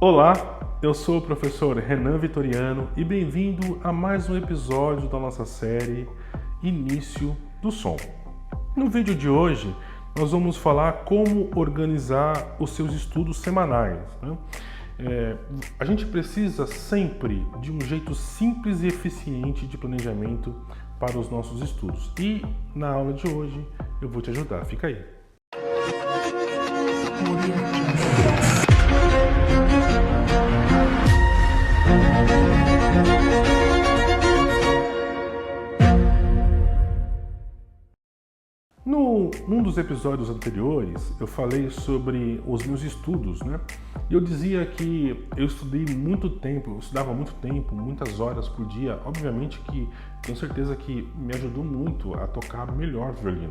Olá, eu sou o professor Renan Vitoriano e bem-vindo a mais um episódio da nossa série Início do Som. No vídeo de hoje, nós vamos falar como organizar os seus estudos semanais, né? A gente precisa sempre de um jeito simples e eficiente de planejamento para os nossos estudos. E na aula de hoje eu vou te ajudar, fica aí. Num dos episódios anteriores, eu falei sobre os meus estudos, né? E eu dizia que eu estudei muito tempo, eu estudava muito tempo, muitas horas por dia. Obviamente que tenho certeza que me ajudou muito a tocar melhor violino.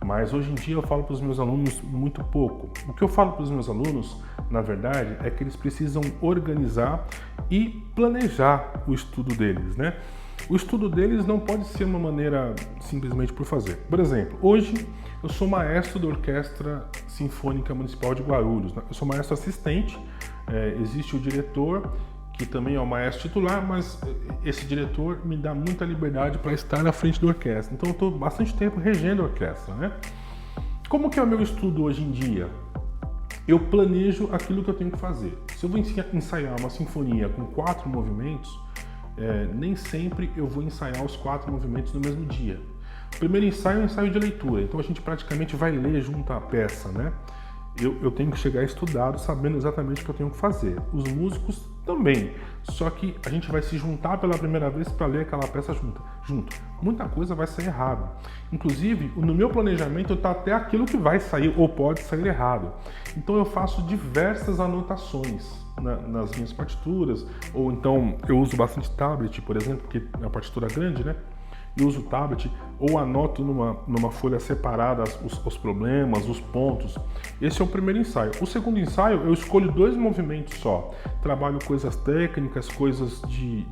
Mas hoje em dia eu falo para os meus alunos muito pouco. O que eu falo para os meus alunos, na verdade, é que eles precisam organizar e planejar o estudo deles, né? O estudo deles não pode ser uma maneira simplesmente por fazer. Por exemplo, hoje eu sou maestro da Orquestra Sinfônica Municipal de Guarulhos, né? Eu sou maestro assistente, existe o diretor, que também é o maestro titular, mas esse diretor me dá muita liberdade para estar na frente da orquestra. Então eu estou bastante tempo regendo a orquestra, né? Como que é o meu estudo hoje em dia? Eu planejo aquilo que eu tenho que fazer. Se eu vou ensaiar uma sinfonia com 4 movimentos, nem sempre eu vou ensaiar os 4 movimentos no mesmo dia. O primeiro ensaio é um ensaio de leitura, então a gente praticamente vai ler junto à peça, né? Eu tenho que chegar estudado, sabendo exatamente o que eu tenho que fazer. Os músicos também, só que a gente vai se juntar pela primeira vez para ler aquela peça junto. Muita coisa vai sair errado. Inclusive, no meu planejamento está até aquilo que vai sair ou pode sair errado. Então eu faço diversas anotações nas minhas partituras, ou então eu uso bastante tablet, por exemplo, porque é uma partitura grande, né? Eu uso o tablet ou anoto numa folha separada os problemas, os pontos. Esse é o primeiro ensaio. O segundo ensaio eu escolho 2 movimentos só. Trabalho coisas técnicas, coisas de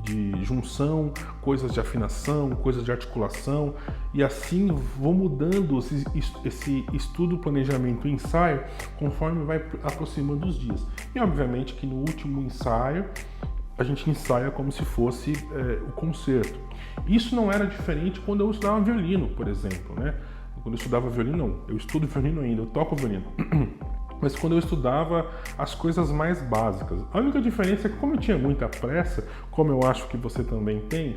junção, coisas de afinação, coisas de articulação e assim vou mudando esse estudo, planejamento e ensaio conforme vai aproximando os dias. E obviamente que no último ensaio a gente ensaia como se fosse o concerto. Isso não era diferente quando eu estudava violino, por exemplo, né? Quando eu estudava violino, não. Eu estudo violino ainda, eu toco violino. Mas quando eu estudava as coisas mais básicas. A única diferença é que como eu tinha muita pressa, como eu acho que você também tem,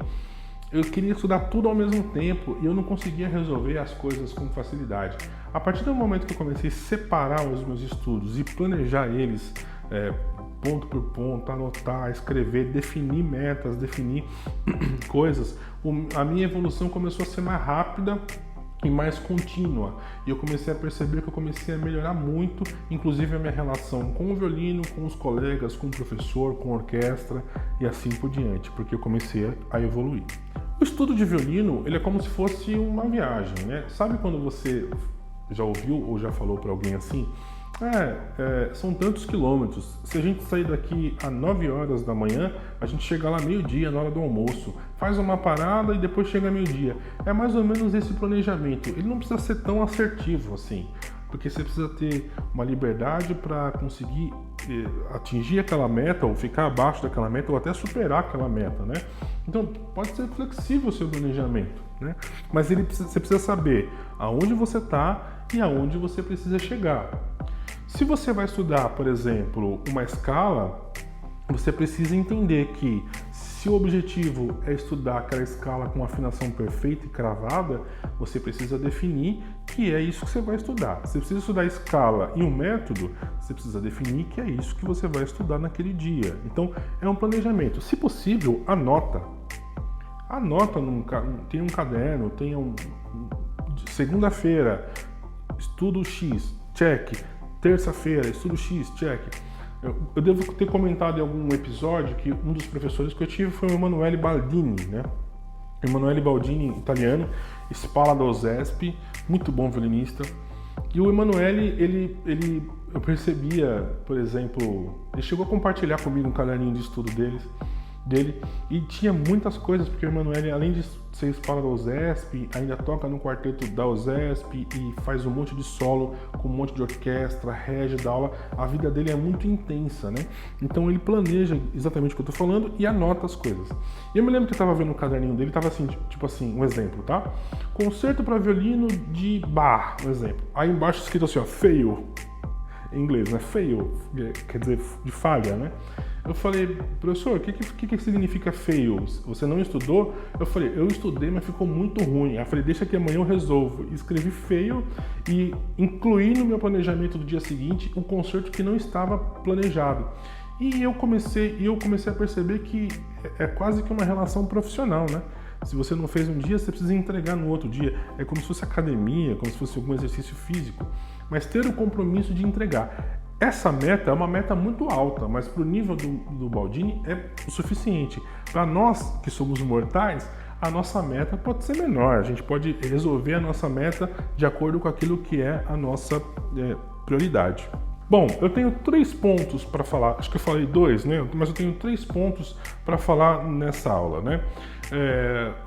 eu queria estudar tudo ao mesmo tempo e eu não conseguia resolver as coisas com facilidade. A partir do momento que eu comecei a separar os meus estudos e planejar eles ponto por ponto, anotar, escrever, definir metas, definir coisas, a minha evolução começou a ser mais rápida e mais contínua. E eu comecei a perceber que eu comecei a melhorar muito, inclusive a minha relação com o violino, com os colegas, com o professor, com a orquestra e assim por diante, porque eu comecei a evoluir. O estudo de violino, ele é como se fosse uma viagem, né? Sabe quando você já ouviu ou já falou para alguém assim? São tantos quilômetros. Se a gente sair daqui às 9 horas da manhã, a gente chega lá meio-dia, na hora do almoço. Faz uma parada e depois chega meio-dia. É mais ou menos esse planejamento. Ele não precisa ser tão assertivo assim, porque você precisa ter uma liberdade para conseguir atingir aquela meta, ou ficar abaixo daquela meta, ou até superar aquela meta, né? Então, pode ser flexível o seu planejamento, né? Mas você precisa saber aonde você está e aonde você precisa chegar. Se você vai estudar, por exemplo, uma escala, você precisa entender que se o objetivo é estudar aquela escala com afinação perfeita e cravada, você precisa definir que é isso que você vai estudar. Se você precisa estudar escala e um método, você precisa definir que é isso que você vai estudar naquele dia. Então, é um planejamento. Se possível, anota. Anota, tem um caderno, tem segunda-feira, estudo X, check. Terça-feira, estudo X, check. Eu devo ter comentado em algum episódio que um dos professores que eu tive foi o Emanuele Baldini, né? Emanuele Baldini, italiano, Spalla da USESP, muito bom violinista. E o Emanuele, eu percebia, por exemplo, ele chegou a compartilhar comigo um caderninho de estudo deles, dele, e tinha muitas coisas, porque o Emanuele, além de ser escola da USESP, ainda toca no quarteto da USESP e faz um monte de solo com um monte de orquestra, rege, dá aula. A vida dele é muito intensa, né? Então ele planeja exatamente o que eu tô falando e anota as coisas. E eu me lembro que eu tava vendo o caderninho dele, tava assim, tipo assim, um exemplo, tá? Concerto para violino de Bach, um exemplo. Aí embaixo escrito assim, ó, fail, em inglês, né? Fail, quer dizer, de falha, né? Eu falei, professor, o que significa fail? Você não estudou? Eu falei, eu estudei, mas ficou muito ruim. Aí eu falei, deixa que amanhã eu resolvo. Escrevi fail e incluí no meu planejamento do dia seguinte um concerto que não estava planejado. E eu comecei a perceber que é quase que uma relação profissional, né? Se você não fez um dia, você precisa entregar no outro dia. É como se fosse academia, como se fosse algum exercício físico. Mas ter o compromisso de entregar. Essa meta é uma meta muito alta, mas para o nível do Baldini é o suficiente. Para nós que somos mortais, a nossa meta pode ser menor. A gente pode resolver a nossa meta de acordo com aquilo que é a nossa prioridade. Bom, eu tenho 3 pontos para falar. Acho que eu falei 2, né? Mas eu tenho 3 pontos para falar nessa aula, né?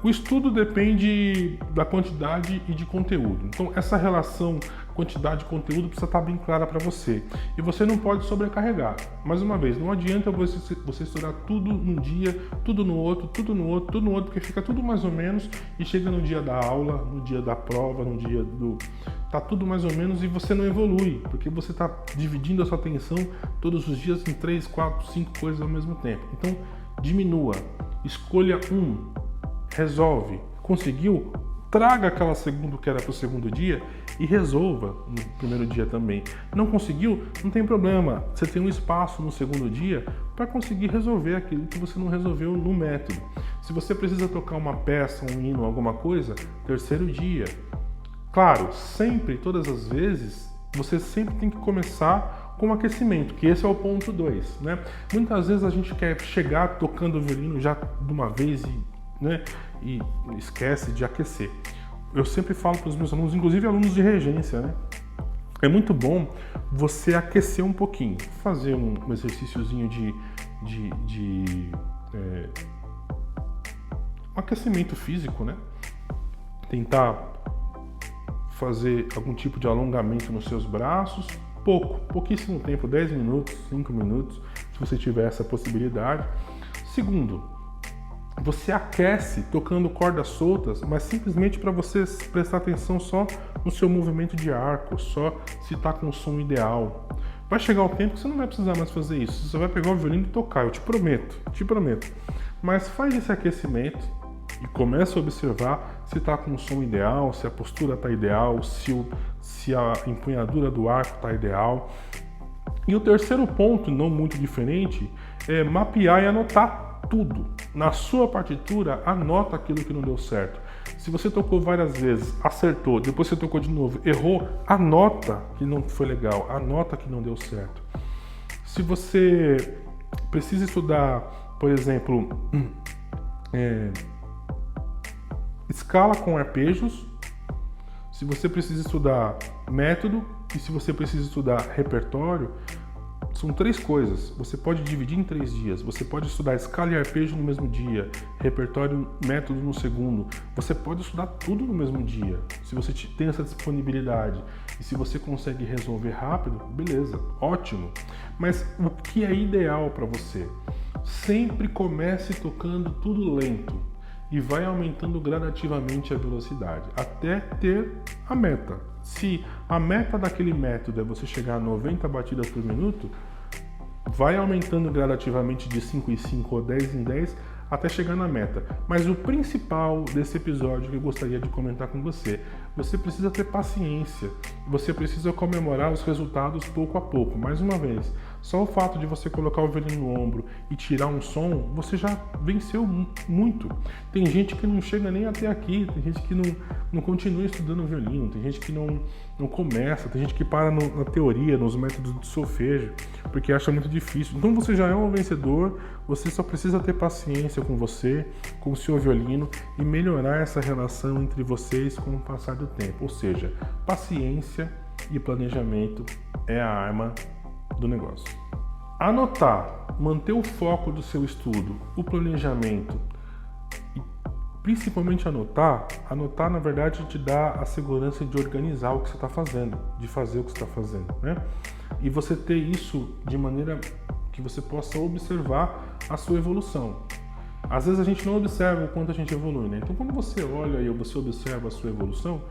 O estudo depende da quantidade e de conteúdo. Então, essa relação quantidade de conteúdo precisa estar bem clara para você. E você não pode sobrecarregar. Mais uma vez, não adianta você estudar tudo num dia, tudo no outro, porque fica tudo mais ou menos e chega no dia da aula, no dia da prova, no dia do... Tá tudo mais ou menos e você não evolui, porque você está dividindo a sua atenção todos os dias em 3, 4, 5 coisas ao mesmo tempo. Então, diminua. Escolha um. Resolve. Conseguiu? Traga aquela segunda que era para o segundo dia e resolva no primeiro dia também. Não conseguiu? Não tem problema. Você tem um espaço no segundo dia para conseguir resolver aquilo que você não resolveu no método. Se você precisa tocar uma peça, um hino, alguma coisa, terceiro dia. Claro, sempre, todas as vezes, você sempre tem que começar com aquecimento, que esse é o ponto 2, né? Muitas vezes a gente quer chegar tocando o violino já de uma vez e esquece de aquecer. Eu sempre falo para os meus alunos, inclusive alunos de regência, né? É muito bom você aquecer um pouquinho, fazer um exercíciozinho um aquecimento físico, né? Tentar fazer algum tipo de alongamento nos seus braços, pouquíssimo tempo, 10 minutos, 5 minutos, se você tiver essa possibilidade. Segundo, você aquece tocando cordas soltas, mas simplesmente para você prestar atenção só no seu movimento de arco, só se está com o som ideal. Vai chegar o tempo que você não vai precisar mais fazer isso, você vai pegar o violino e tocar, eu te prometo. Mas faz esse aquecimento e começa a observar se está com o som ideal, se a postura está ideal, se a empunhadura do arco está ideal. E o terceiro ponto, não muito diferente, é mapear e anotar tudo. Na sua partitura, anota aquilo que não deu certo. Se você tocou várias vezes, acertou, depois você tocou de novo, errou, anota que não foi legal, anota que não deu certo. Se você precisa estudar, por exemplo, escala com arpejos, se você precisa estudar método e se você precisa estudar repertório, são 3 coisas. Você pode dividir em 3 dias. Você pode estudar escala e arpejo no mesmo dia, repertório, método no segundo. Você pode estudar tudo no mesmo dia. Se você tem essa disponibilidade e se você consegue resolver rápido, beleza, ótimo. Mas o que é ideal para você? Sempre comece tocando tudo lento e vai aumentando gradativamente a velocidade até ter a meta. Se a meta daquele método é você chegar a 90 batidas por minuto, vai aumentando gradativamente de 5 em 5 ou 10 em 10 até chegar na meta. Mas o principal desse episódio que eu gostaria de comentar com você precisa ter paciência, você precisa comemorar os resultados pouco a pouco. Mais uma vez, só o fato de você colocar o violino no ombro e tirar um som, você já venceu muito. Tem gente que não chega nem até aqui, tem gente que não continua estudando violino, tem gente que não começa, tem gente que para na teoria, nos métodos de solfejo, porque acha muito difícil. Então você já é um vencedor, você só precisa ter paciência com você, com o seu violino e melhorar essa relação entre vocês com o passar do tempo. Ou seja, paciência e planejamento é a arma do negócio. Anotar, manter o foco do seu estudo, o planejamento e principalmente anotar na verdade te dá a segurança de organizar o que você está fazendo, de fazer o que você está fazendo, né? E você ter isso de maneira que você possa observar a sua evolução. Às vezes a gente não observa o quanto a gente evolui, né? Então quando você olha e você observa a sua evolução,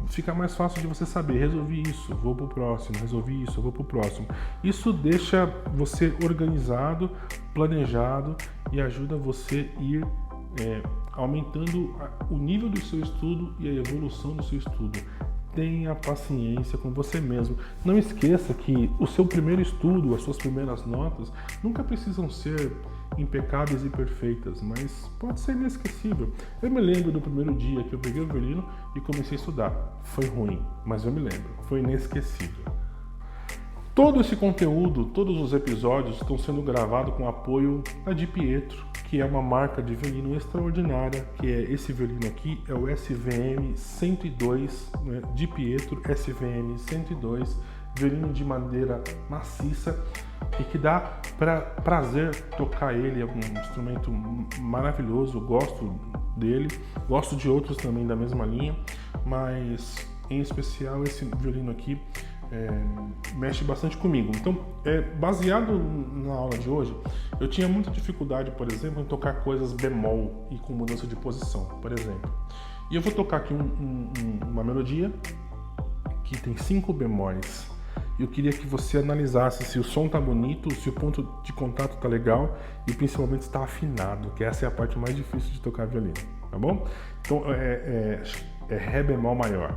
fica mais fácil de você saber, resolvi isso, vou pro próximo, resolvi isso, vou pro próximo. Isso deixa você organizado, planejado e ajuda você a ir aumentando o nível do seu estudo e a evolução do seu estudo. Tenha paciência com você mesmo. Não esqueça que o seu primeiro estudo, as suas primeiras notas, nunca precisam ser impecáveis e perfeitas, mas pode ser inesquecível. Eu me lembro do primeiro dia que eu peguei o violino e comecei a estudar. Foi ruim, mas eu me lembro. Foi inesquecível. Todo esse conteúdo, todos os episódios estão sendo gravados com o apoio da Di Pietro, que é uma marca de violino extraordinária, que é esse violino aqui, é o SVM 102, né? Di Pietro SVM 102, violino de madeira maciça e que dá prazer tocar ele, é um instrumento maravilhoso, gosto dele, gosto de outros também da mesma linha, mas em especial esse violino aqui mexe bastante comigo. Então, baseado na aula de hoje, eu tinha muita dificuldade, por exemplo, em tocar coisas bemol e com mudança de posição, por exemplo. E eu vou tocar aqui uma melodia que tem 5 bemóis. Eu queria que você analisasse se o som tá bonito, se o ponto de contato tá legal e principalmente se tá afinado, que essa é a parte mais difícil de tocar violino, tá bom? Então, Ré bemol maior.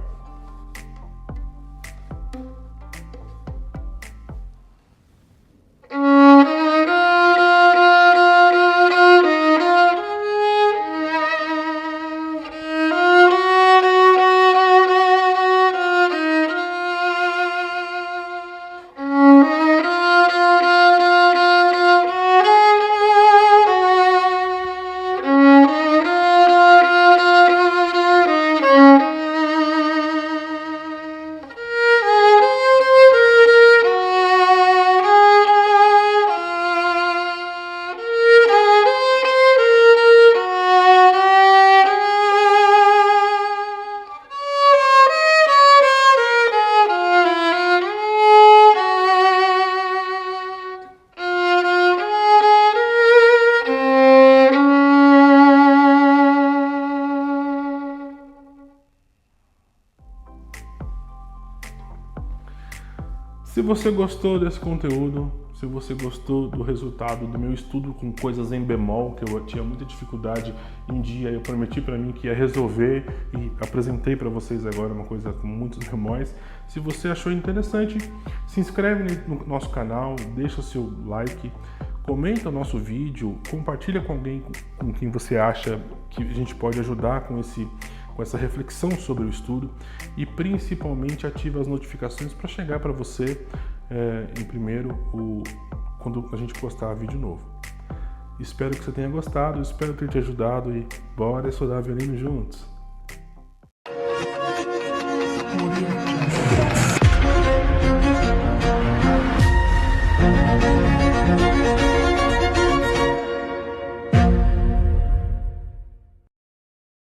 Se você gostou desse conteúdo, se você gostou do resultado do meu estudo com coisas em bemol, que eu tinha muita dificuldade em dia, eu prometi para mim que ia resolver e apresentei para vocês agora uma coisa com muitos bemóis. Se você achou interessante, se inscreve no nosso canal, deixa o seu like, comenta o nosso vídeo, compartilha com alguém com quem você acha que a gente pode ajudar com essa reflexão sobre o estudo e principalmente ativa as notificações para chegar para você em primeiro quando a gente postar vídeo novo. Espero que você tenha gostado, espero ter te ajudado e bora estudar violino juntos!